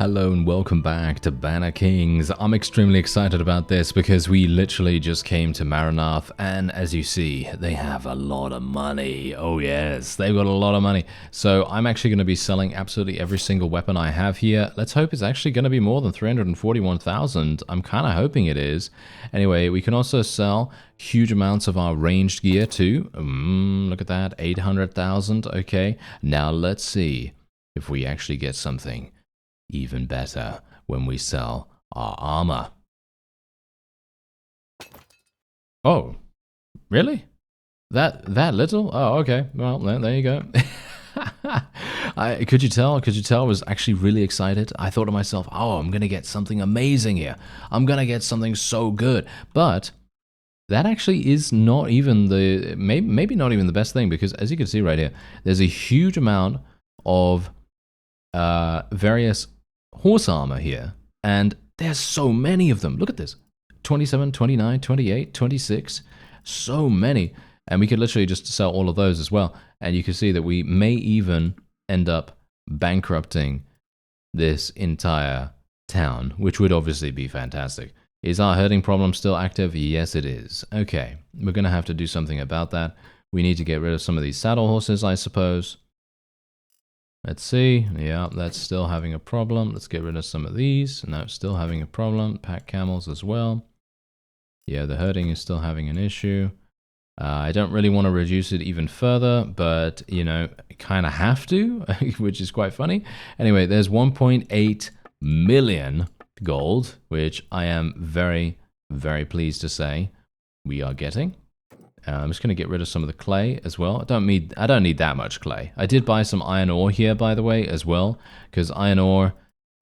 Hello and welcome back to BannerKings. I'm extremely excited about this because we literally just came to Maranath, and as you see, they have a lot of money. Oh yes, they've got a lot of money. So I'm actually going to be selling absolutely every single weapon I have here. Let's hope it's actually going to be more than 341,000. I'm kind of hoping it is. Anyway, we can also sell huge amounts of our ranged gear too. Look at that, 800,000. Okay, now let's see if we actually get something even better when we sell our armor. Oh, really? That little? Oh, okay. Well, there you go. Could you tell? I was actually really excited. I thought to myself, oh, I'm gonna get something amazing here. I'm gonna get something so good. But that actually is not even the maybe not even the best thing, because as you can see right here, there's a huge amount of various horse armor here, and there's so many of them. Look at this: 27, 29, 28, 26, so many. And we could literally just sell all of those as well, and you can see that we may even end up bankrupting this entire town, which would obviously be fantastic. Is our herding problem still active? Yes, it is. Okay, we're gonna have to do something about that. We need to get rid of some of these saddle horses, I suppose. Let's see. Yeah, that's still having a problem. Let's get rid of some of these. No, it's still having a problem. Pack camels as well. Yeah, the herding is still having an issue. I don't really want to reduce it even further, but, you know, kind of have to, which is quite funny. Anyway, there's 1.8 million gold, which I am very, very pleased to say we are getting. I'm just going to get rid of some of the clay as well. I don't need that much clay. I did buy some iron ore here, by the way, as well, because iron ore,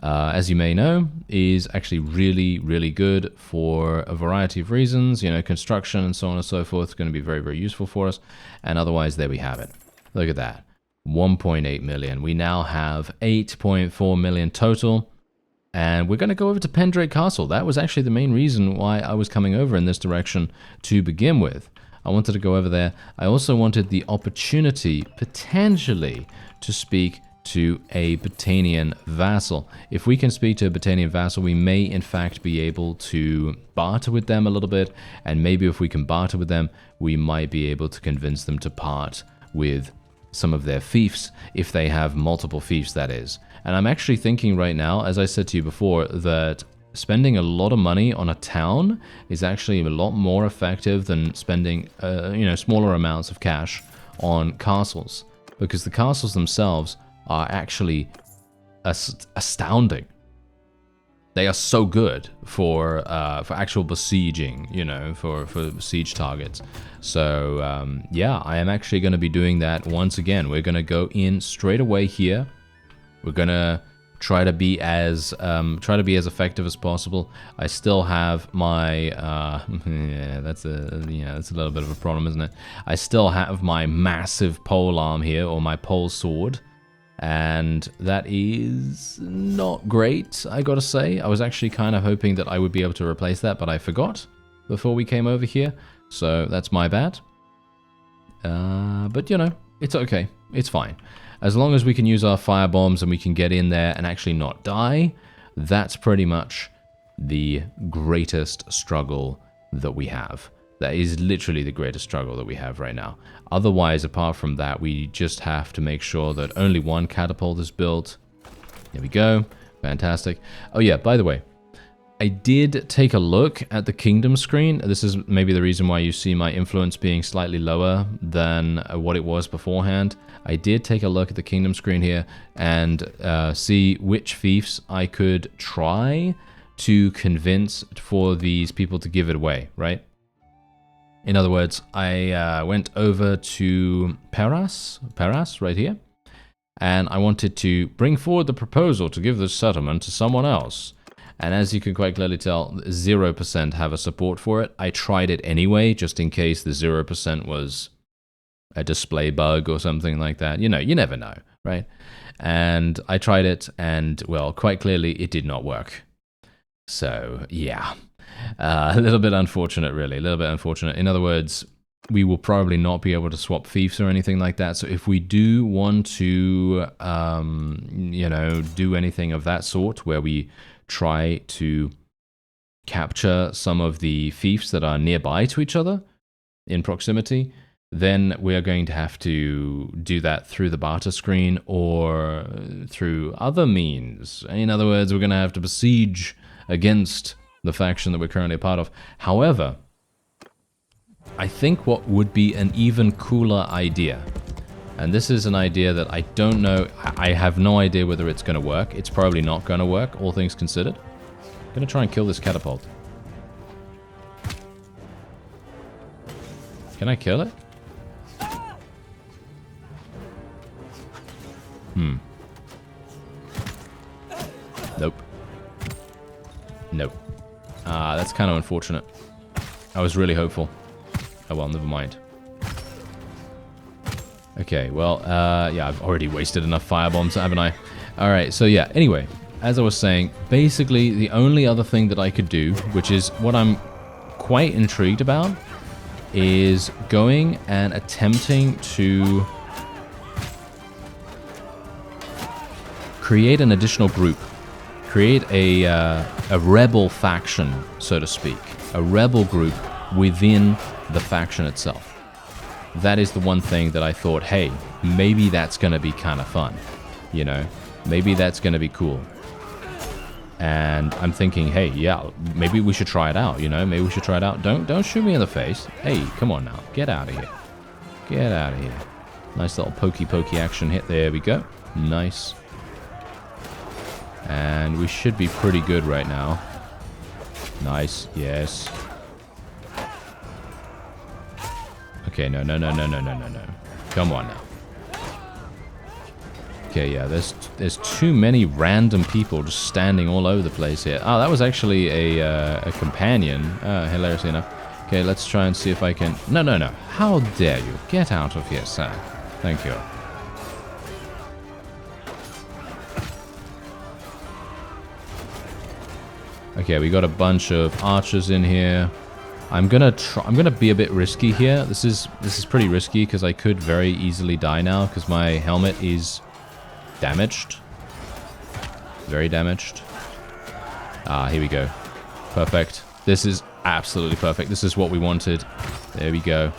as you may know, is actually really, really good for a variety of reasons. You know, construction and so on and so forth is going to be very, very useful for us. And otherwise, there we have it. Look at that. 1.8 million. We now have 8.4 million total. And we're going to go over to Pendrake Castle. That was actually the main reason why I was coming over in this direction to begin with. I wanted to go over there. I also wanted the opportunity, potentially, to speak to a Botanian vassal. If we can speak to a Botanian vassal, we may in fact be able to barter with them a little bit, and maybe if we can barter with them, we might be able to convince them to part with some of their fiefs, if they have multiple fiefs, that is. And I'm actually thinking right now, as I said to you before, that spending a lot of money on a town is actually a lot more effective than spending, you know, smaller amounts of cash on castles, because the castles themselves are actually astounding. They are so good for actual besieging, you know, for siege targets. So yeah, I am actually going to be doing that once again. We're going to go in straight away here. We're going to try to be as effective as possible. I still have my yeah, that's a little bit of a problem, isn't it? I still have my massive pole arm here, or my pole sword, and that is not great, I gotta say. I was actually kind of hoping that I would be able to replace that, but I forgot before we came over here, so that's my bad. But you know, it's okay, it's fine. As long as we can use our fire bombs and we can get in there and actually not die, that's pretty much the greatest struggle that we have. That is literally the greatest struggle that we have right now. Otherwise, apart from that, we just have to make sure that only one catapult is built. There we go. Fantastic. Oh yeah, by the way, I did take a look at the kingdom screen. This is maybe the reason why you see my influence being slightly lower than what it was beforehand. I did take a look at the kingdom screen here and see which fiefs I could try to convince for these people to give it away, right? In other words, I went over to Paras right here, and I wanted to bring forward the proposal to give this settlement to someone else. And as you can quite clearly tell, 0% have a support for it. I tried it anyway, just in case the 0% was a display bug or something like that. You know, you never know, right? And I tried it, and, well, quite clearly it did not work. So, yeah. A little bit unfortunate, really. A little bit unfortunate. In other words, we will probably not be able to swap fiefs or anything like that. So if we do want to, you know, do anything of that sort, where we try to capture some of the fiefs that are nearby to each other in proximity, then we are going to have to do that through the barter screen or through other means. In other words, we're going to have to besiege against the faction that we're currently a part of. However, I think what would be an even cooler idea, and this is an idea that I don't know, I have no idea whether it's going to work. It's probably not going to work, all things considered. I'm going to try and kill this catapult. Can I kill it? Nope. Nope. That's kind of unfortunate. I was really hopeful. Oh well, never mind. Okay, well, yeah, I've already wasted enough firebombs, haven't I? Alright, so yeah, anyway, as I was saying, basically the only other thing that I could do, which is what I'm quite intrigued about, is going and attempting to create an additional group. Create a rebel faction, so to speak. A rebel group within the faction itself. That is the one thing that I thought, hey, maybe that's going to be kind of fun. You know, maybe that's going to be cool. And I'm thinking, hey, yeah, maybe we should try it out, you know? Maybe we should try it out. Don't shoot me in the face. Hey, come on now. Get out of here. Get out of here. Nice little pokey action hit. There we go. Nice. And we should be pretty good right now. Nice. Yes. Okay, no. Come on now. Okay, yeah, there's too many random people just standing all over the place here. Oh, that was actually a companion. Hilariously enough. Okay, let's try and see if I can... No. How dare you? Get out of here, sir. Thank you. Okay, we got a bunch of archers in here. I'm gonna be a bit risky here. This is pretty risky because I could very easily die now because my helmet is damaged. Very damaged. Ah, here we go. Perfect. This is absolutely perfect. This is what we wanted. There we go.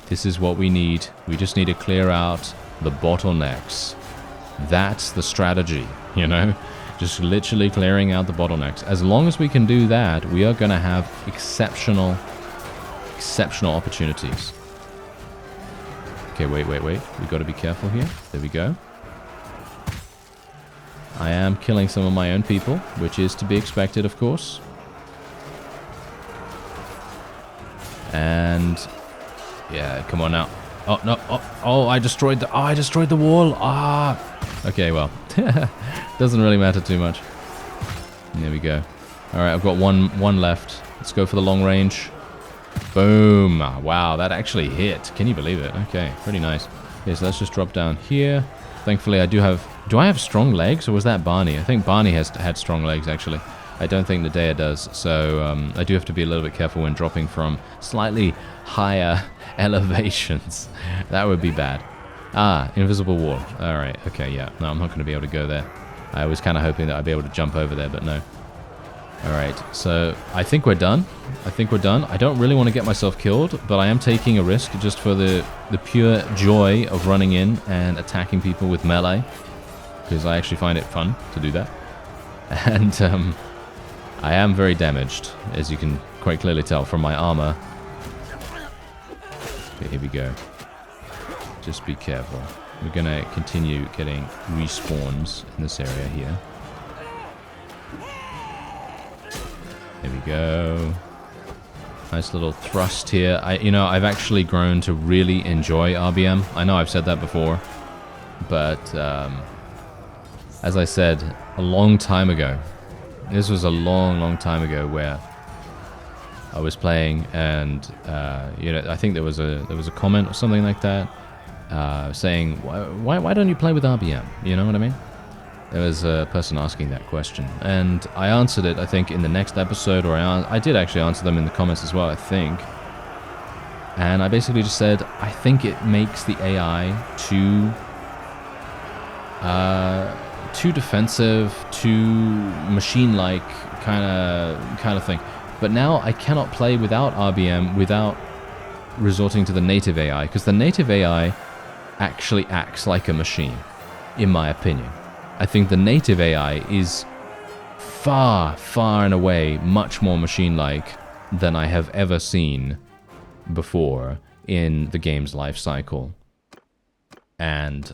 This is what we need. We just need to clear out the bottlenecks. That's the strategy, you know? Just literally clearing out the bottlenecks. As long as we can do that, we are going to have exceptional opportunities. Okay, wait. We've got to be careful here. There we go. I am killing some of my own people, which is to be expected, of course. And yeah, come on now. Oh no! Oh, I destroyed the wall. Ah. Okay, well, doesn't really matter too much. There we go. All right, I've got one left. Let's go for the long range. Boom! Wow, that actually hit. Can you believe it? Okay, pretty nice. Okay, so let's just drop down here. Thankfully, I do have... Do I have strong legs, or was that Barney? I think Barney had strong legs, actually. I don't think Nadea does, so I do have to be a little bit careful when dropping from slightly higher elevations. That would be bad. Ah, invisible wall. Alright, okay, yeah. No, I'm not going to be able to go there. I was kind of hoping that I'd be able to jump over there, but no. Alright, so I think we're done. I don't really want to get myself killed, but I am taking a risk just for the pure joy of running in and attacking people with melee. Because I actually find it fun to do that. And I am very damaged, as you can quite clearly tell from my armor. Okay, here we go. Just be careful. We're going to continue getting respawns in this area here. There we go. Nice little thrust here. I've actually grown to really enjoy RBM. I know I've said that before, but as I said a long time ago, this was a long time ago where I was playing, and I think there was a comment or something like that saying, why don't you play with RBM? You know what I mean? There was a person asking that question, and I answered it, I think, in the next episode, or I did actually answer them in the comments as well, I think. And I basically just said, I think it makes the AI too defensive, too machine-like kind of thing. But now I cannot play without RBM without resorting to the native AI, because the native AI actually acts like a machine, in my opinion. I think the native AI is far, far and away much more machine-like than I have ever seen before in the game's life cycle. And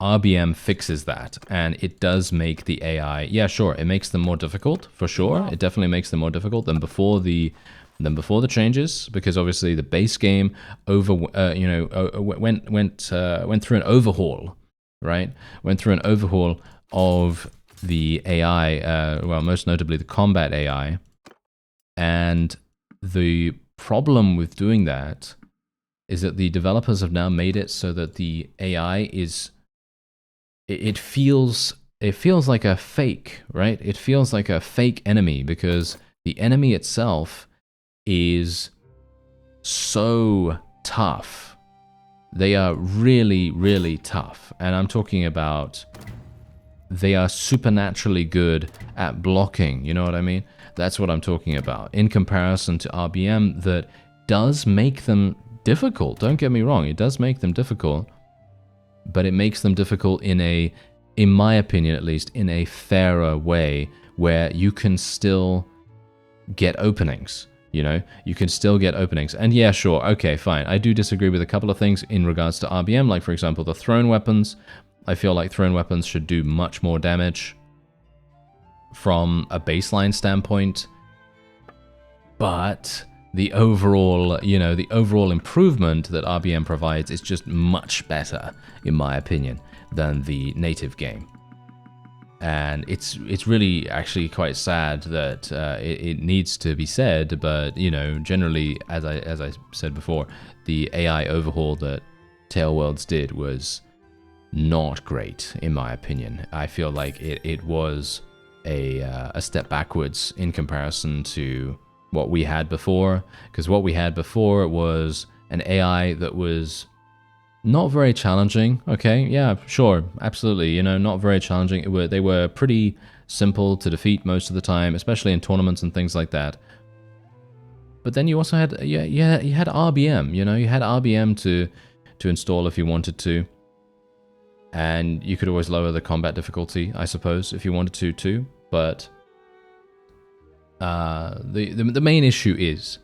RBM fixes that, and it does make the AI, yeah, sure, it makes them more difficult, for sure. It definitely makes them more difficult than before the changes, because obviously the base game went through an overhaul, right? Went through an overhaul of the AI, well, most notably the combat AI, and the problem with doing that is that the developers have now made it so that the AI is, it feels like a fake, right? It feels like a fake enemy, because the enemy itself is so tough. They are really, really tough. And I'm talking about, they are supernaturally good at blocking, you know what I mean? That's what I'm talking about. In comparison to RBM, that does make them difficult. Don't get me wrong, it does make them difficult. But it makes them difficult in my opinion at least, in a fairer way, where you can still get openings. You know, you can still get openings. And yeah, sure, okay, fine. I do disagree with a couple of things in regards to RBM, like for example, the thrown weapons. I feel like thrown weapons should do much more damage from a baseline standpoint. But the overall, you know, the overall improvement that RBM provides is just much better, in my opinion, than the native game. And it's really actually quite sad that it needs to be said, but you know, generally, as I said before, the AI overhaul that Tailworlds did was not great, in my opinion. I feel like it was a step backwards in comparison to what we had before, because what we had before was an AI that was not very challenging. Okay, yeah, sure, absolutely. You know, not very challenging. They were pretty simple to defeat most of the time, especially in tournaments and things like that. But then you also had, you had RBM. You know, you had RBM to install if you wanted to, and you could always lower the combat difficulty, I suppose, if you wanted to too. But the main issue is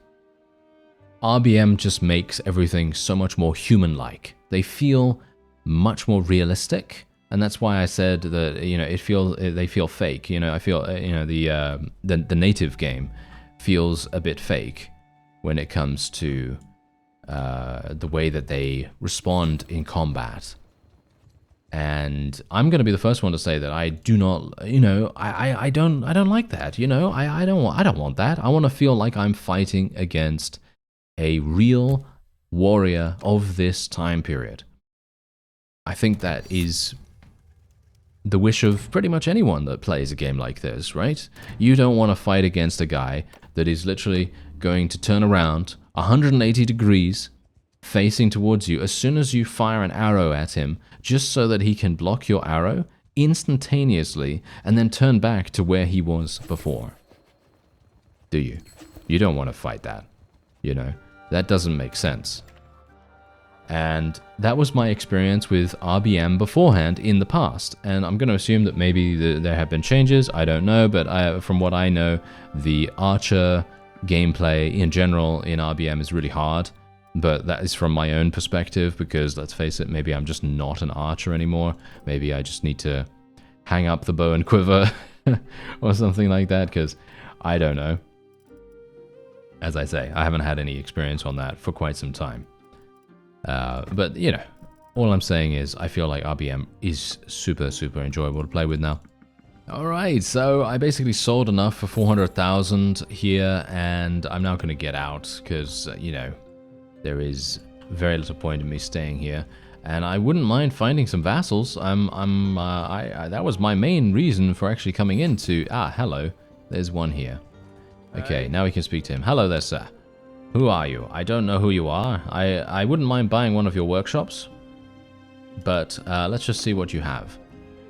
RBM just makes everything so much more human-like. They feel much more realistic, and that's why I said that, you know, they feel fake. You know, I feel, you know, the native game feels a bit fake when it comes to the way that they respond in combat. And I'm going to be the first one to say that I do not, you know, I don't like that. You know, I don't want that. I want to feel like I'm fighting against a real warrior of this time period. I think that is the wish of pretty much anyone that plays a game like this, right? You don't want to fight against a guy that is literally going to turn around 180 degrees facing towards you as soon as you fire an arrow at him, just so that he can block your arrow instantaneously and then turn back to where he was before. Do you? You don't want to fight that, you know? That doesn't make sense. And that was my experience with RBM beforehand in the past. And I'm going to assume that maybe there have been changes. I don't know, but from what I know, the archer gameplay in general in RBM is really hard. But that is from my own perspective, because let's face it, maybe I'm just not an archer anymore. Maybe I just need to hang up the bow and quiver or something like that, because I don't know. As I say, I haven't had any experience on that for quite some time. But, you know, all I'm saying is I feel like RBM is super, super enjoyable to play with now. Alright, so I basically sold enough for 400,000 here, and I'm now going to get out because, you know, there is very little point in me staying here. And I wouldn't mind finding some vassals. That was my main reason for actually coming into... Ah, hello. There's one here. Okay, now we can speak to him. Hello there, sir. Who are you? I don't know who you are. I wouldn't mind buying one of your workshops. But let's just see what you have.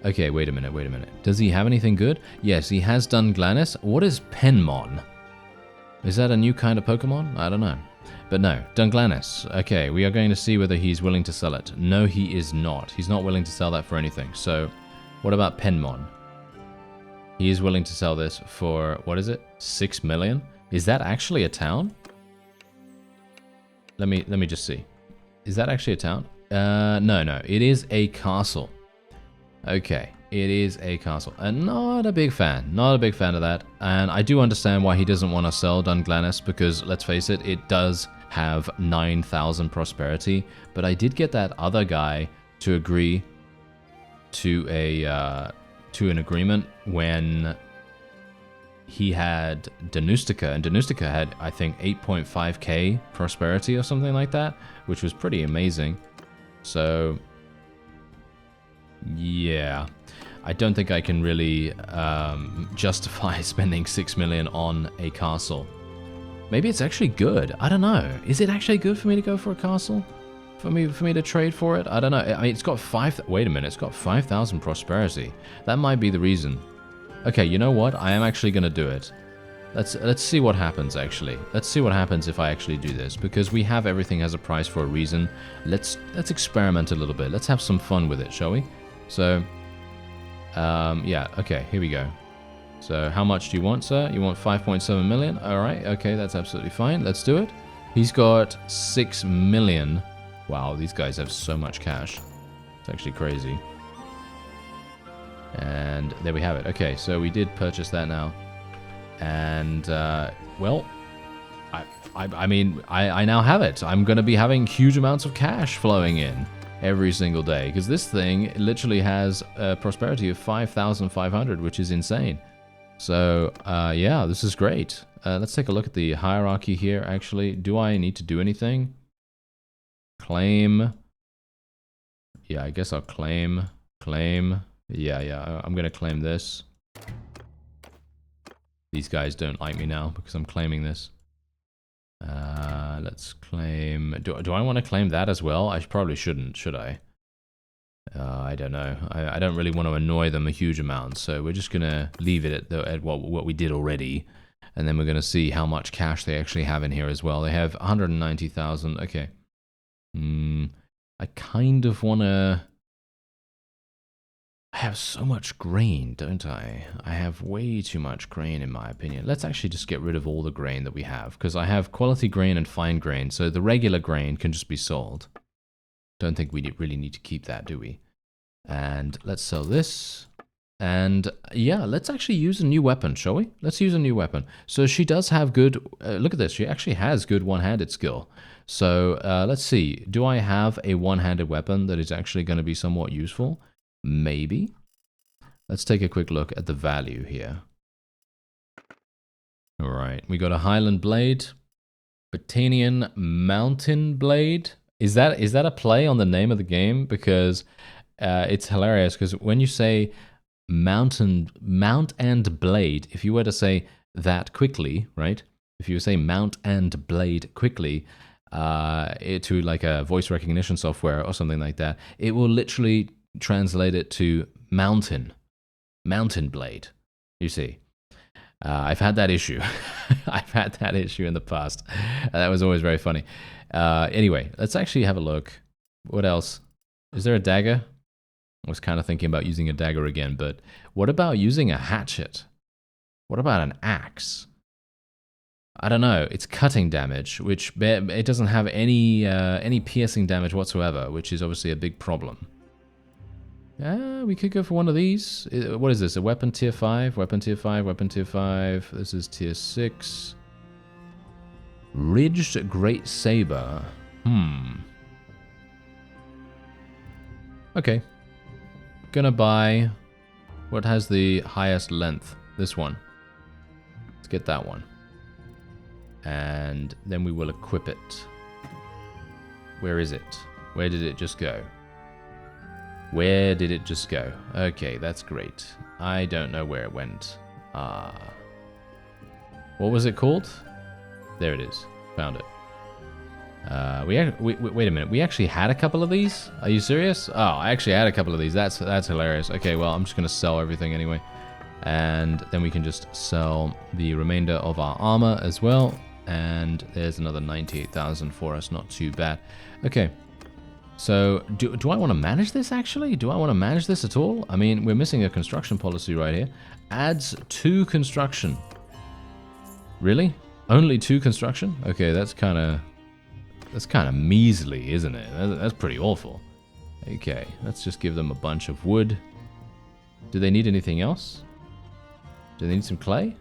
Okay, wait a minute, wait a minute. Does he have anything good? Yes, he has done Glanis. What is Penmon? Is that a new kind of Pokemon? I don't know. But no, Dunglanis. Okay, we are going to see whether he's willing to sell it. No, he is not. He's not willing to sell that for anything. So, what about Penmon? He is willing to sell this for, what is it? 6 million? Is that actually a town? Let me just see. Is that actually a town? No. It is a castle. Okay, it is a castle. And not a big fan. Not a big fan of that. And I do understand why he doesn't want to sell Dunglanis, because, let's face it, it does have 9,000 prosperity. But I did get that other guy to agree to an agreement when he had Danustica, and Danustica had, I think, 8.5k prosperity or something like that, which was pretty amazing. So, yeah, I don't think I can really justify spending 6 million on a castle. Maybe it's actually good. I don't know. Is it actually good for me to go for a castle? For me to trade for it? I don't know. I mean, it's got wait a minute, it's got 5,000 prosperity. That might be the reason. Okay, you know what? I am actually going to do it. Let's see what happens, actually. Let's see what happens if I actually do this, because we have everything has a price for a reason. Let's experiment a little bit. Let's have some fun with it, shall we? So, yeah, okay, here we go. So, how much do you want, sir? You want 5.7 million? All right, okay, that's absolutely fine. Let's do it. He's got 6 million. Wow, these guys have so much cash. It's actually crazy. And there we have it. Okay, so we did purchase that now. And, well, I mean, I now have it. I'm going to be having huge amounts of cash flowing in every single day, because this thing literally has a prosperity of 5,500, which is insane. So, yeah, this is great. Let's take a look at the hierarchy here, actually. Do I need to do anything? Claim. Yeah, I guess I'll claim. Claim. Yeah, I'm going to claim this. These guys don't like me now because I'm claiming this. Let's claim... Do I want to claim that as well? I probably shouldn't, should I? I don't know. I don't really want to annoy them a huge amount, so we're just going to leave it at what we did already. And then we're going to see how much cash they actually have in here as well. They have 190,000. Okay. I kind of want to... I have so much grain, don't I? I have way too much grain, in my opinion. Let's actually just get rid of all the grain that we have, because I have quality grain and fine grain, so the regular grain can just be sold. Don't think we really need to keep that, do we? And let's sell this. And yeah, let's actually use a new weapon, shall we? Let's use a new weapon. So she does have good... look at this. She actually has good one-handed skill. So let's see. Do I have a one-handed weapon that is actually going to be somewhat useful? Maybe. Let's take a quick look at the value here. All right. We got a Highland Blade. Botanian Mountain Blade. Is that a play on the name of the game? Because it's hilarious, because when you say Mount and Blade, if you were to say that quickly, right? If you say Mount and Blade quickly to like a voice recognition software or something like that, it will literally translate it to mountain blade. You see, I've had that issue. I've had that issue in the past. That was always very funny. Anyway, let's actually have a look. What else? Is there a dagger? I was kind of thinking about using a dagger again, but what about using a hatchet? What about an axe? I don't know. It's cutting damage, which it doesn't have any piercing damage whatsoever, which is obviously a big problem. We could go for one of these. What is this? A weapon tier 5? Weapon tier 5, weapon tier 5. This is tier 6. Ridged Great Saber. Okay. Gonna buy what has the highest length. This one. Let's get that one. And then we will equip it. Where is it? Where did it just go? Where did it just go? Okay, that's great. I don't know where it went. What was it called? There it is. Found it. Wait a minute. We actually had a couple of these? Are you serious? Oh, I actually had a couple of these. That's hilarious. Okay, well, I'm just going to sell everything anyway. And then we can just sell the remainder of our armor as well. And there's another 98,000 for us. Not too bad. Okay. So, do I want to manage this, actually? Do I want to manage this at all? I mean, we're missing a construction policy right here. Adds 2 construction. Really? Only 2 construction? Okay, that's kind of measly, isn't it? That's pretty awful. Okay, let's just give them a bunch of wood. Do they need anything else? Do they need some clay?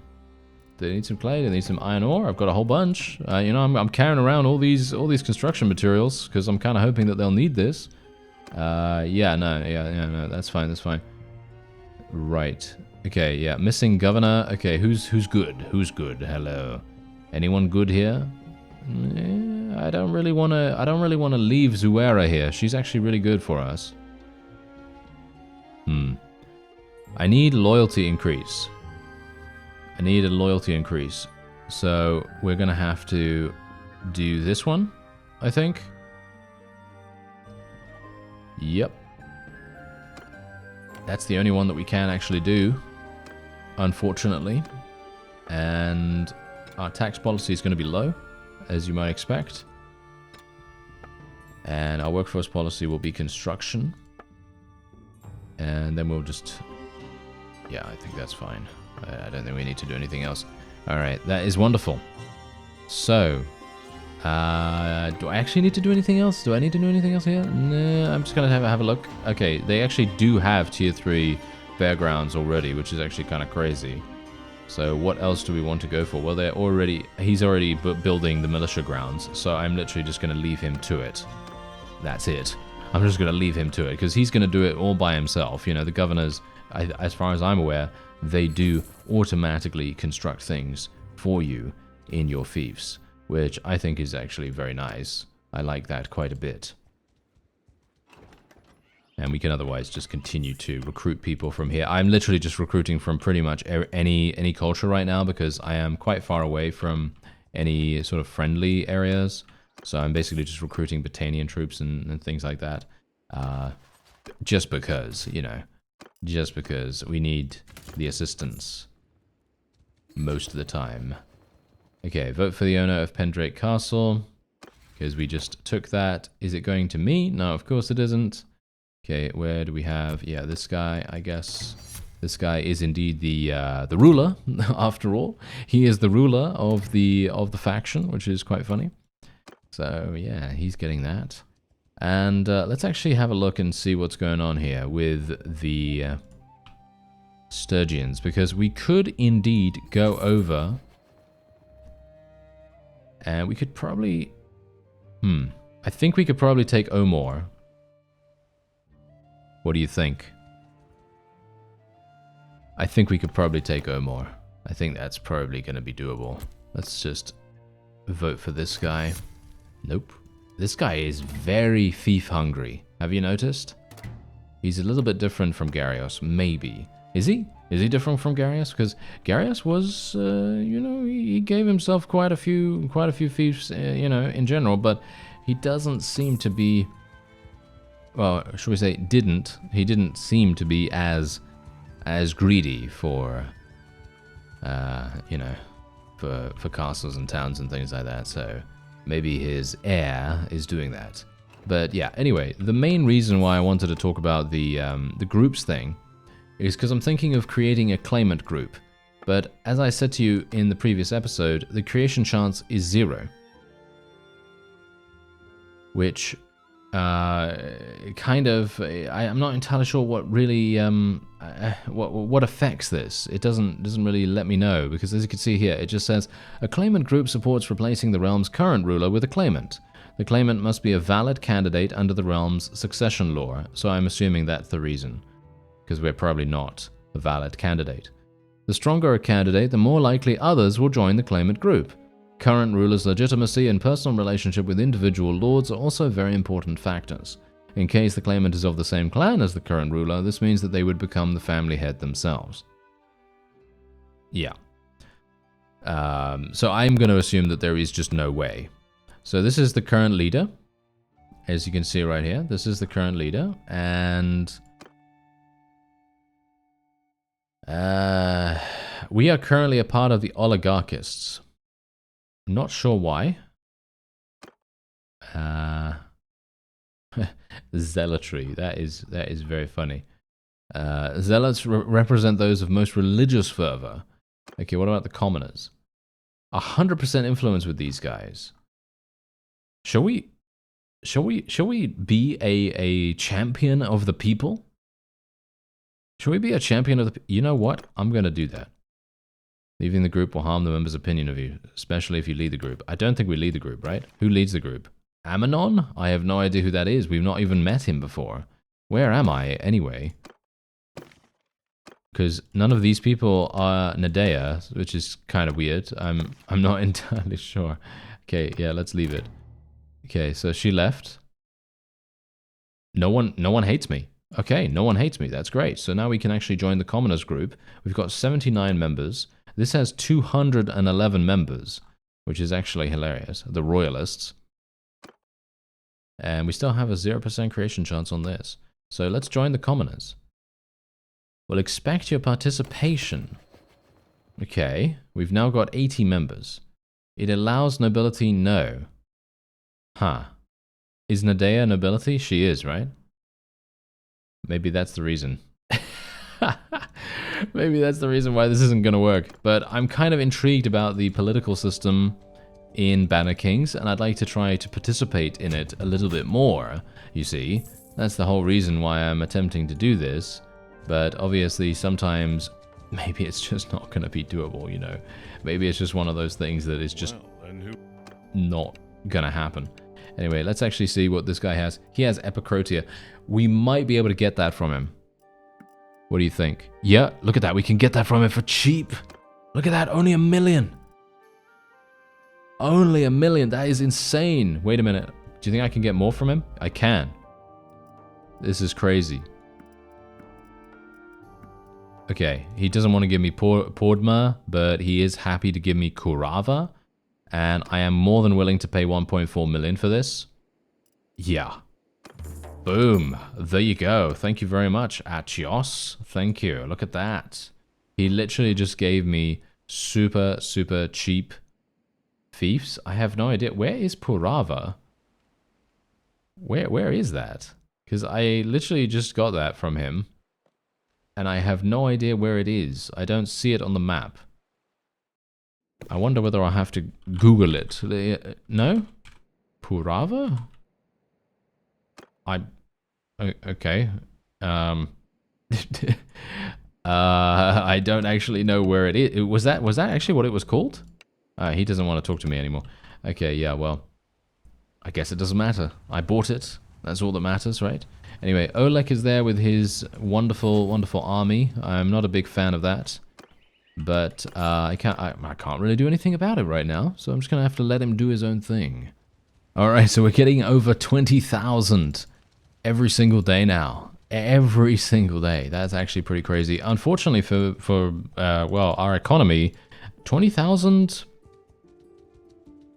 Do they need some clay? Do they need some iron ore? I've got a whole bunch. You know, I'm carrying around all these construction materials because I'm kind of hoping that they'll need this. No, that's fine, that's fine. Right. Okay, yeah, missing governor. Okay, who's good? Who's good? Hello. Anyone good here? I don't really want to leave Zuera here. She's actually really good for us. I need loyalty increase. I need a loyalty increase. So we're going to have to do this one, I think. Yep. That's the only one that we can actually do, unfortunately. And our tax policy is going to be low, as you might expect. And our workforce policy will be construction. And then we'll just... Yeah, I think that's fine. I don't think we need to do anything else. Alright, that is wonderful. So, do I actually need to do anything else? Do I need to do anything else here? No, I'm just going to have a look. Okay, they actually do have tier 3 fairgrounds already, which is actually kind of crazy. So what else do we want to go for? Well, he's already building the militia grounds, so I'm literally just going to leave him to it. That's it. I'm just going to leave him to it, because he's going to do it all by himself. You know, the governors, as far as I'm aware, they do automatically construct things for you in your fiefs, which I think is actually very nice. I like that quite a bit. And we can otherwise just continue to recruit people from here. I'm literally just recruiting from pretty much any culture right now, because I am quite far away from any sort of friendly areas. So I'm basically just recruiting Botanian troops and things like that. Just because, you know, just because we need the assistance most of the time. Okay, vote for the owner of Pendrake Castle, because we just took that. Is it going to me? No, of course it isn't. Okay, where do we have... Yeah, this guy, I guess. This guy is indeed the ruler, after all. He is the ruler of the faction, which is quite funny. So, yeah, he's getting that. And let's actually have a look and see what's going on here with the Sturgians, because we could indeed go over, and we could probably... I think we could probably take Omor. What do you think? I think we could probably take Omor. I think that's probably going to be doable. Let's just vote for this guy. Nope. This guy is very fief hungry. Have you noticed? He's a little bit different from Garios, maybe. Is he? Is he different from Garios? Because Garios was, you know, he gave himself quite a few fiefs, you know, in general, but he doesn't seem to be... Well, should we say didn't? He didn't seem to be as greedy for, you know, for castles and towns and things like that. So maybe his heir is doing that. But yeah, anyway, the main reason why I wanted to talk about the groups thing is because I'm thinking of creating a claimant group. But as I said to you in the previous episode, the creation chance is 0, which kind of, I'm not entirely sure what really what affects this. It doesn't really let me know, because as you can see here, it just says a claimant group supports replacing the realm's current ruler with a claimant. The claimant must be a valid candidate under the realm's succession law. So I'm assuming that's the reason, because we're probably not a valid candidate. The stronger a candidate, the more likely others will join the claimant group. Current ruler's legitimacy and personal relationship with individual lords are also very important factors. In case the claimant is of the same clan as the current ruler, this means that they would become the family head themselves. Yeah. So I'm going to assume that there is just no way. So this is the current leader. As you can see right here, this is the current leader. And we are currently a part of the oligarchists. Not sure why. Zealotry. That is very funny. Zealots represent those of most religious fervor. Okay, what about the commoners? 100% influence with these guys. Shall we be a champion of the people? Shall we be a champion of the... You know what? I'm going to do that. Leaving the group will harm the members' opinion of you, especially if you lead the group. I don't think we lead the group, right? Who leads the group? Ammonon? I have no idea who that is. We've not even met him before. Where am I, anyway? Because none of these people are Nadea, which is kind of weird. I'm not entirely sure. Okay, yeah, let's leave it. Okay, so she left. No one hates me. Okay, no one hates me. That's great. So now we can actually join the commoners group. We've got 79 members. This has 211 members, which is actually hilarious. The royalists. And we still have a 0% creation chance on this. So let's join the commoners. We'll expect your participation. Okay, we've now got 80 members. It allows nobility, no. Huh. Is Nadea nobility? She is, right? Maybe that's the reason. Maybe that's the reason why this isn't going to work. But I'm kind of intrigued about the political system in BannerKings, and I'd like to try to participate in it a little bit more, you see. That's the whole reason why I'm attempting to do this. But obviously, sometimes, maybe it's just not going to be doable, you know. Maybe it's just one of those things that is just not going to happen. Anyway, let's actually see what this guy has. He has Epicrotia. We might be able to get that from him. What do you think? Yeah, look at that. We can get that from him for cheap. Look at that. Only 1 million. Only 1 million. That is insane. Wait a minute. Do you think I can get more from him? I can. This is crazy. Okay, he doesn't want to give me Pordma, but he is happy to give me Kurava. And I am more than willing to pay 1.4 million for this. Yeah. Boom. There you go. Thank you very much, Achios. Thank you. Look at that. He literally just gave me super, super cheap fiefs. I have no idea. Where is Purava? Where is that? Because I literally just got that from him. And I have no idea where it is. I don't see it on the map. I wonder whether I'll have to Google it. No? Purava? Okay. I don't actually know where it is. Was that actually what it was called? He doesn't want to talk to me anymore. Okay, yeah, well. I guess it doesn't matter. I bought it. That's all that matters, right? Anyway, Oleg is there with his wonderful, wonderful army. I'm not a big fan of that. But I can't really do anything about it right now. So I'm just going to have to let him do his own thing. Alright, so we're getting over 20,000 every single day now. Every single day. That's actually pretty crazy. Unfortunately for well, our economy, 20,000...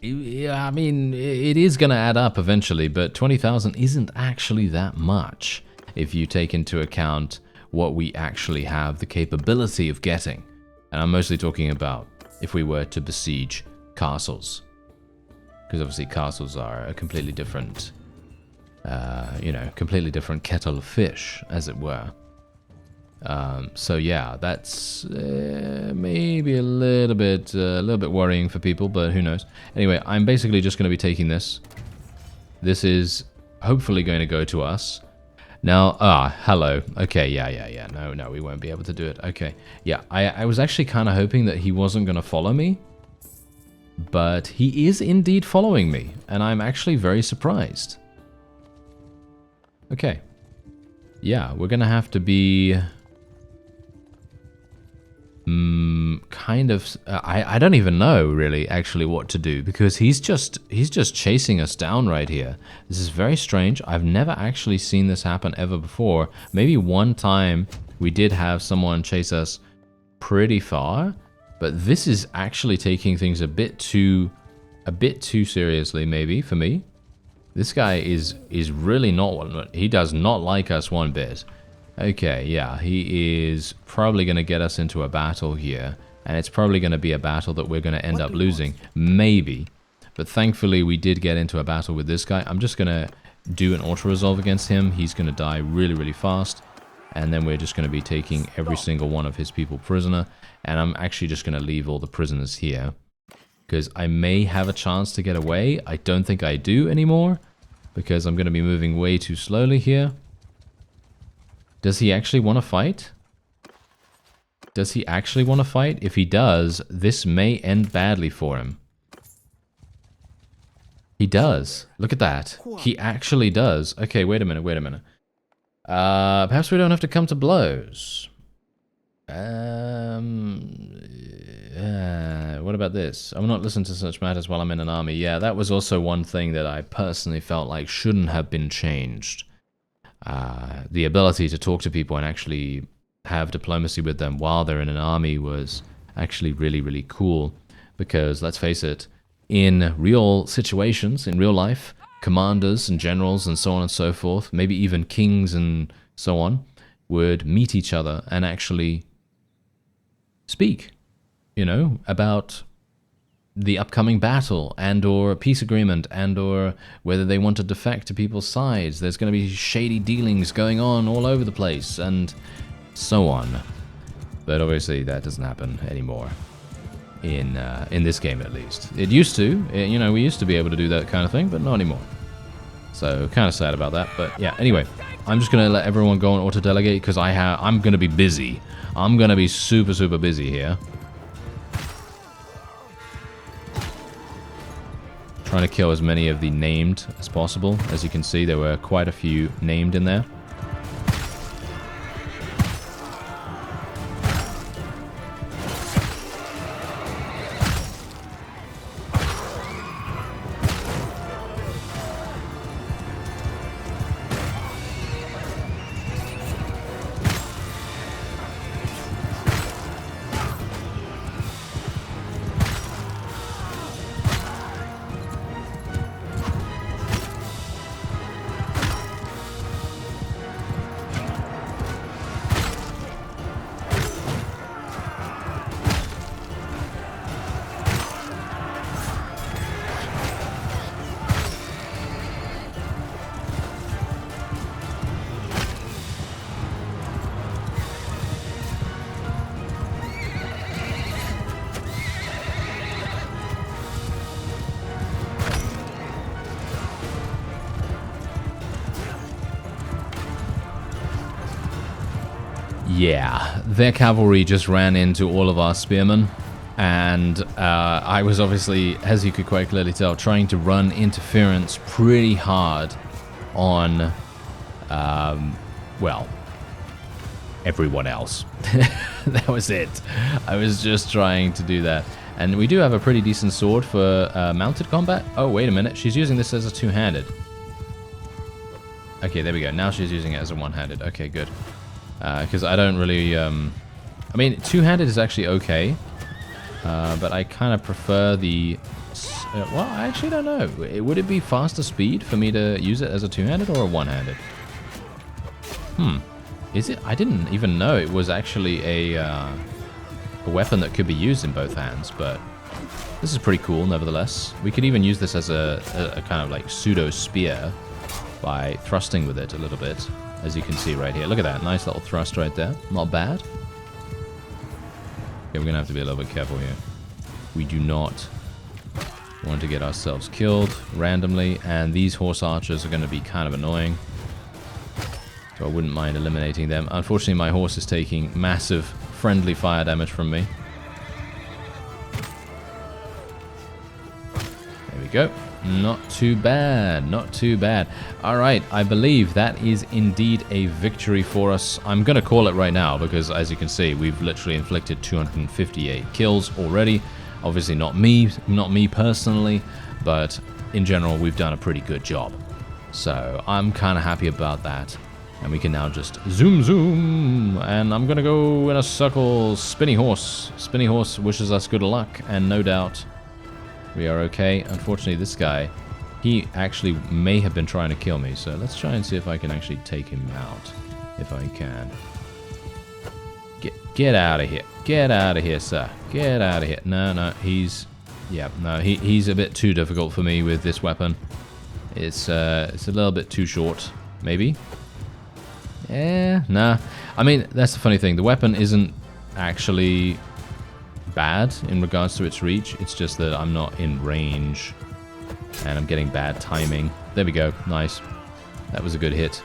Yeah, I mean, it is going to add up eventually, but 20,000 isn't actually that much if you take into account what we actually have the capability of getting. And I'm mostly talking about if we were to besiege castles. Because obviously castles are a completely different, you know, completely different kettle of fish, as it were. So yeah, that's maybe a little bit worrying for people, but who knows. Anyway, I'm basically just going to be taking this. This is hopefully going to go to us. Now, hello. Okay, yeah. No, we won't be able to do it. Okay, yeah, I was actually kind of hoping that he wasn't going to follow me. But he is indeed following me, and I'm actually very surprised. Okay. Yeah, we're going to have to be... kind kind of I don't even know really actually what to do, because he's just chasing us down right here. This is very strange. I've never actually seen this happen ever before. Maybe one time we did have someone chase us pretty far, but this is actually taking things a bit too seriously, maybe, for me. This guy is really not, he does not like us one bit. Okay, yeah, he is probably going to get us into a battle here, and it's probably going to be a battle that we're going to end up losing, maybe. But thankfully, we did get into a battle with this guy. I'm just going to do an auto-resolve against him. He's going to die really, really fast, and then we're just going to be taking every single one of his people prisoner, and I'm actually just going to leave all the prisoners here, because I may have a chance to get away. I don't think I do anymore, because I'm going to be moving way too slowly here. Does he actually want to fight? Does he actually want to fight? If he does, this may end badly for him. He does. Look at that. He actually does. Okay, wait a minute, wait a minute. Perhaps we don't have to come to blows. What about this? I will not listen to such matters while I'm in an army. Yeah, that was also one thing that I personally felt like shouldn't have been changed. The ability to talk to people and actually have diplomacy with them while they're in an army was actually really, really cool. Because, let's face it, in real situations, in real life, commanders and generals and so on and so forth, maybe even kings and so on, would meet each other and actually speak, you know, about the upcoming battle and or a peace agreement and or whether they want to defect to people's sides. There's going to be shady dealings going on all over the place and so on. But obviously that doesn't happen anymore in this game, at least. It used to. You know, we used to be able to do that kind of thing, but not anymore. So kind of sad about that. But yeah, anyway, I'm just going to let everyone go and auto-delegate because I'm going to be busy. I'm going to be super, super busy here. Trying to kill as many of the named as possible. As you can see, there were quite a few named in there. Yeah, their cavalry just ran into all of our spearmen, and I was obviously, as you could quite clearly tell, trying to run interference pretty hard on, well, everyone else. That was it. I was just trying to do that. And we do have a pretty decent sword for mounted combat. Oh, wait a minute. She's using this as a two-handed. Okay, there we go. Now she's using it as a one-handed. Okay, good. Because I don't really, I mean, two-handed is actually okay, but I kind of prefer the, well, I actually don't know. Would it be faster speed for me to use it as a two-handed or a one-handed? Is it? I didn't even know it was actually a weapon that could be used in both hands, but this is pretty cool, nevertheless. We could even use this as a kind of like pseudo-spear by thrusting with it a little bit. As you can see right here. Look at that. Nice little thrust right there. Not bad. Okay, we're going to have to be a little bit careful here. We do not want to get ourselves killed randomly. And these horse archers are going to be kind of annoying. So I wouldn't mind eliminating them. Unfortunately, my horse is taking massive friendly fire damage from me. There we go. Not too bad, not too bad. All right, I believe that is indeed a victory for us. I'm going to call it right now because, as you can see, we've literally inflicted 258 kills already. Obviously not me personally, but in general, we've done a pretty good job. So I'm kind of happy about that. And we can now just zoom, and I'm going to go in a circle. Spinny horse. Spinny horse wishes us good luck, and no doubt we are okay. Unfortunately, this guy, he actually may have been trying to kill me, so let's try and see if I can actually take him out, if I can. Get out of here. Get out of here, sir. Get out of here. No, he's... Yeah, no, he's a bit too difficult for me with this weapon. It's a little bit too short, maybe. Nah. I mean, that's the funny thing. The weapon isn't actually bad in regards to its reach. It's just that I'm not in range, and I'm getting bad timing. There we go. Nice. That was a good hit.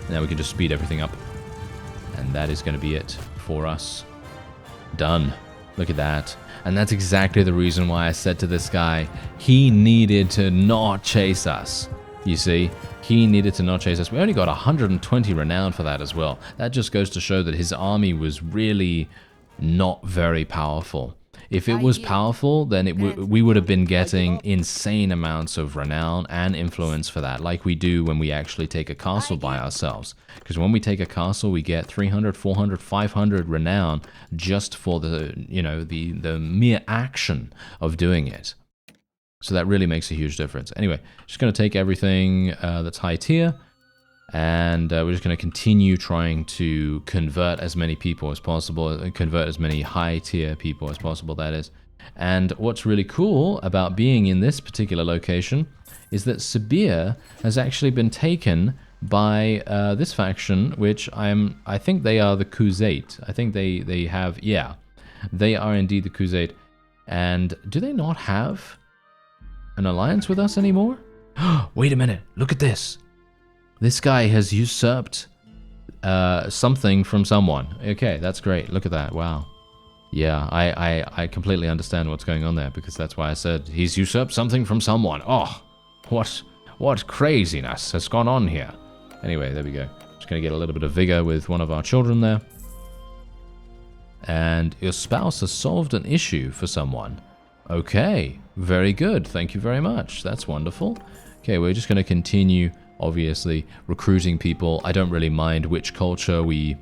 Now we can just speed everything up. And that is going to be it for us. Done. Look at that. And that's exactly the reason why I said to this guy, he needed to not chase us. You see, he needed to not chase us. We only got 120 renown for that as well. That just goes to show that his army was really not very powerful. If it was powerful, then we would have been getting insane amounts of renown and influence for that, like we do when we actually take a castle by ourselves. Because when we take a castle, we get 300, 400, 500 renown just for the, you know, the mere action of doing it. So that really makes a huge difference. Anyway, just going to take everything that's high tier, and we're just going to continue trying to convert as many people as possible, convert as many high tier people as possible, that is. And what's really cool about being in this particular location is that Sibir has actually been taken by this faction, which I think they are the Crusader. I think they have, yeah, they are indeed the Crusader. And do they not have an alliance with us anymore? Wait a minute, look at this. This guy has usurped something from someone. Okay, that's great. Look at that. Wow. Yeah, I completely understand what's going on there, because that's why I said he's usurped something from someone. Oh, what craziness has gone on here? Anyway, there we go. Just going to get a little bit of vigor with one of our children there. And your spouse has solved an issue for someone. Okay, very good. Thank you very much. That's wonderful. Okay, we're just going to continue, obviously, recruiting people. I don't really mind which culture we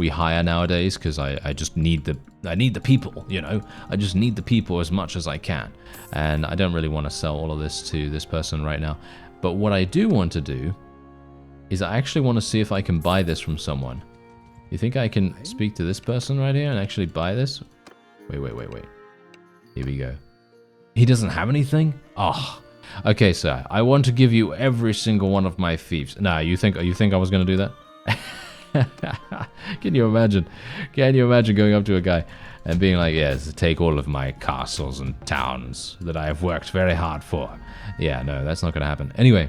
hire nowadays, because I just need the people, you know. I just need the people as much as I can. And I don't really want to sell all of this to this person right now. But what I do want to do is I actually want to see if I can buy this from someone. You think I can speak to this person right here and actually buy this? Wait. Here we go. He doesn't have anything? Oh. Okay, sir. I want to give you every single one of my fiefs. Nah, you think I was going to do that? Can you imagine? Can you imagine going up to a guy and being like, yes, take all of my castles and towns that I have worked very hard for? Yeah, no, that's not going to happen. Anyway,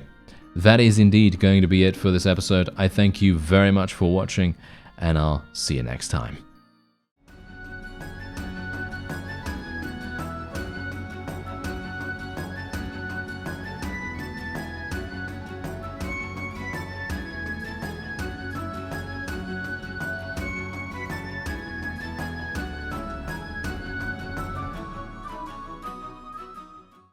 that is indeed going to be it for this episode. I thank you very much for watching, and I'll see you next time.